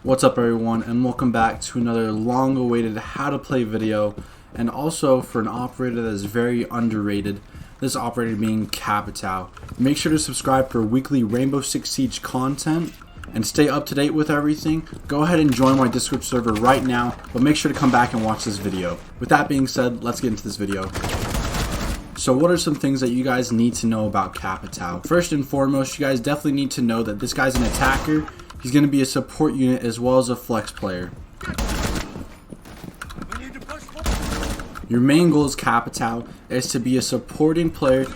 What's up everyone, and welcome back to another long awaited how to play video, and also for an operator that is very underrated, this operator being Capitao. Make sure to subscribe for weekly Rainbow Six Siege content and stay up to date with everything. Go ahead and join my Discord server right now, but make sure to come back and watch this video. With that being said, let's get into this video. So what are some things that you guys need to know about Capitao? First and foremost, you guys definitely need to know that this guy's an attacker. He's going to be a support unit as well as a flex player. Your main goal as Capitao is to be a supporting player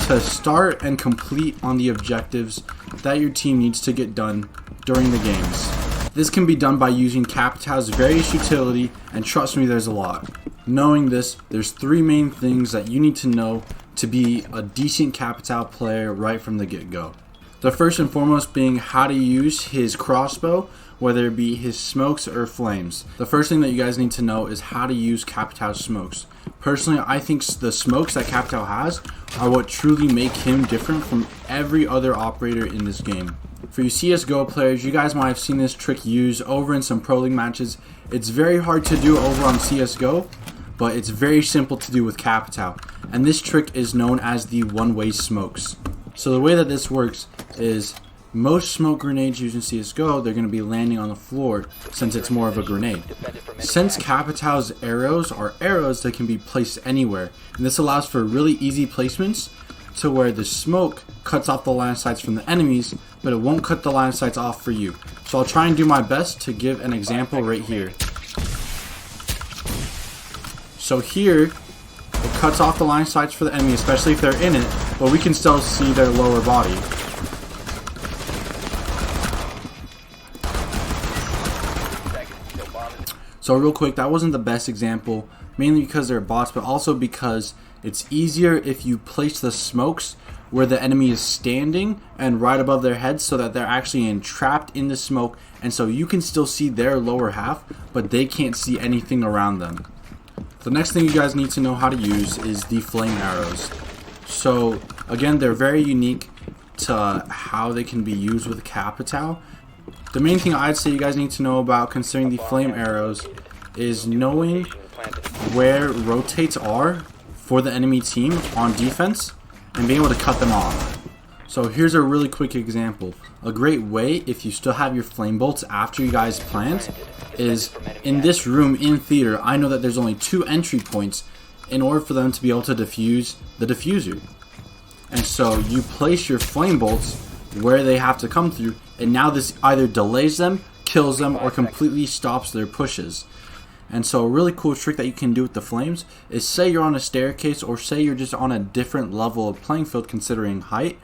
to start and complete on the objectives that your team needs to get done during the games. This can be done by using Capitao's various utility, and trust me, there's a lot. Knowing this, there's three main things that you need to know to be a decent Capitao player right from the get-go. The first and foremost being how to use his crossbow, whether it be his smokes or flames. The first thing that you guys need to know is how to use Capitao's smokes. Personally, I think the smokes that Capitao has are what truly make him different from every other operator in this game. For you CSGO players, you guys might have seen this trick used over in some Pro League matches. It's very hard to do over on CSGO, but it's very simple to do with Capitao. And this trick is known as the one-way smokes. So the way that this works is most smoke grenades used in CSGO, they're going to be landing on the floor since it's more of a grenade. Since Capitao's arrows are arrows that can be placed anywhere, and this allows for really easy placements to where the smoke cuts off the line of sights from the enemies, but it won't cut the line of sights off for you. So I'll try and do my best to give an example right here. So here, it cuts off the line of sights for the enemy, especially if they're in it, but we can still see their lower body. So real quick, that wasn't the best example, mainly because they're bots, but also because it's easier if you place the smokes where the enemy is standing and right above their heads so that they're actually entrapped in the smoke, and so you can still see their lower half, but they can't see anything around them. The next thing you guys need to know how to use is the flame arrows. So again, they're very unique to how they can be used with Capitao. The main thing I'd say you guys need to know about considering the flame arrows is knowing where rotates are for the enemy team on defense and being able to cut them off. So here's a really quick example. A great way, if you still have your flame bolts after you guys plant, is in this room in theater, I know that there's only 2 entry points in order for them to be able to defuse the diffuser. And so you place your flame bolts where they have to come through, and now this either delays them, kills them, or completely stops their pushes. And so a really cool trick that you can do with the flames is, say you're on a staircase, or say you're just on a different level of playing field considering height,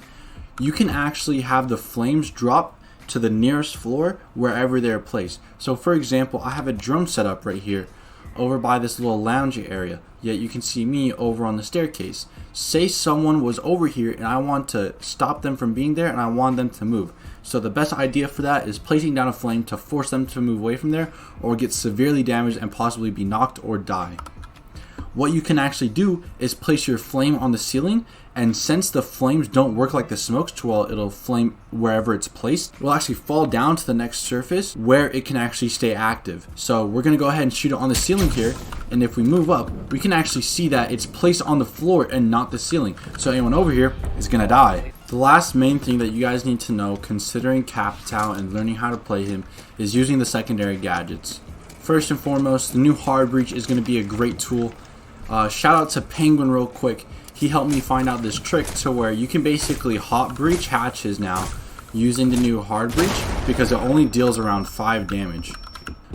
you can actually have the flames drop to the nearest floor wherever they're placed. So for example, I have a drone set up right here over by this little lounge area, yet you can see me over on the staircase. Say someone was over here and I want to stop them from being there and I want them to move. So the best idea for that is placing down a flame to force them to move away from there or get severely damaged and possibly be knocked or die. What you can actually do is place your flame on the ceiling, and since the flames don't work like the smokes too well, it'll flame wherever it's placed. It will actually fall down to the next surface where it can actually stay active. So we're going to go ahead and shoot it on the ceiling here, and if we move up, we can actually see that it's placed on the floor and not the ceiling. So anyone over here is going to die. The last main thing that you guys need to know considering Capitao and learning how to play him is using the secondary gadgets. First and foremost, the new hard breach is going to be a great tool. Shout out to Penguin real quick. He helped me find out this trick to where you can basically hot breach hatches now using the new hard breach because it only deals around 5 damage.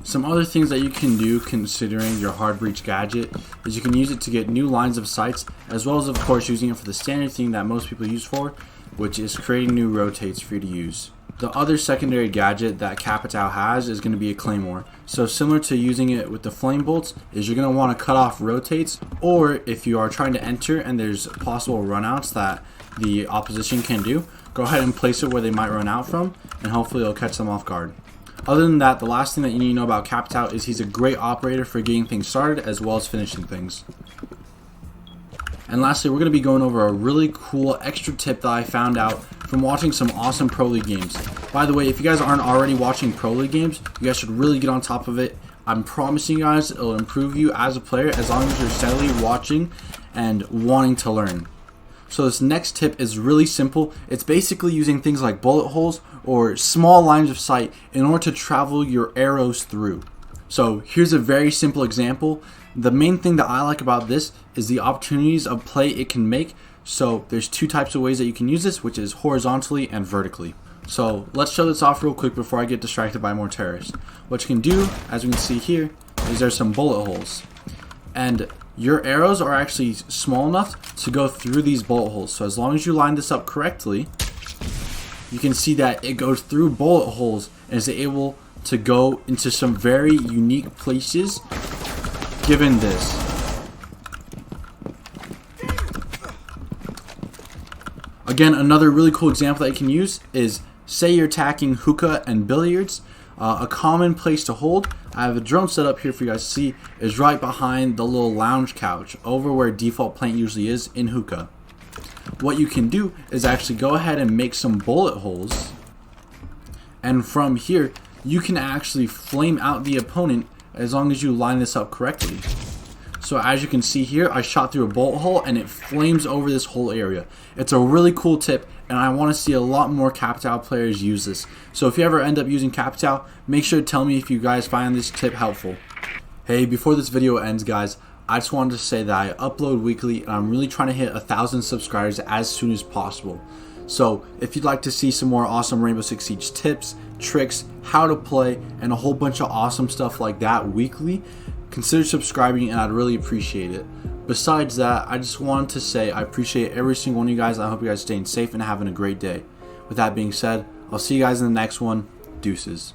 Some other things that you can do considering your hard breach gadget is you can use it to get new lines of sights, as well as of course using it for the standard thing that most people use for, which is creating new rotates for you to use. The other secondary gadget that Capitao has is going to be a claymore. So similar to using it with the flame bolts, is you're going to want to cut off rotates, or if you are trying to enter and there's possible runouts that the opposition can do, go ahead and place it where they might run out from, and hopefully it'll catch them off guard. Other than that, the last thing that you need to know about Capitao is he's a great operator for getting things started as well as finishing things. And lastly, we're going to be going over a really cool extra tip that I found out from watching some awesome Pro League games. By the way, if you guys aren't already watching Pro League games, you guys should really get on top of it. I'm promising you guys it'll improve you as a player as long as you're steadily watching and wanting to learn. So this next tip is really simple. It's basically using things like bullet holes or small lines of sight in order to travel your arrows through. So here's a very simple example. The main thing that I like about this is the opportunities of play it can make. So there's two types of ways that you can use this, which is horizontally and vertically. So let's show this off real quick before I get distracted by more terrorists. What you can do, as we can see here, is there's some bullet holes. And your arrows are actually small enough to go through these bullet holes. So as long as you line this up correctly, you can see that it goes through bullet holes and is able to go into some very unique places given this. Again, another really cool example that you can use is, say you're attacking hookah and billiards. A common place to hold, I have a drone set up here for you guys to see, is right behind the little lounge couch over where default plant usually is in hookah. What you can do is actually go ahead and make some bullet holes, and from here you can actually flame out the opponent as long as you line this up correctly. So as you can see here, I shot through a bullet hole and it flames over this whole area. It's a really cool tip, and I want to see a lot more Capitao players use this. So if you ever end up using Capitao, make sure to tell me if you guys find this tip helpful. Hey, before this video ends, guys, I just wanted to say that I upload weekly and I'm really trying to hit 1,000 subscribers as soon as possible. So if you'd like to see some more awesome Rainbow Six Siege tips, tricks, how to play, and a whole bunch of awesome stuff like that weekly, consider subscribing and I'd really appreciate it. Besides that, I just wanted to say I appreciate every single one of you guys. I hope you guys are staying safe and having a great day. With that being said, I'll see you guys in the next one. Deuces.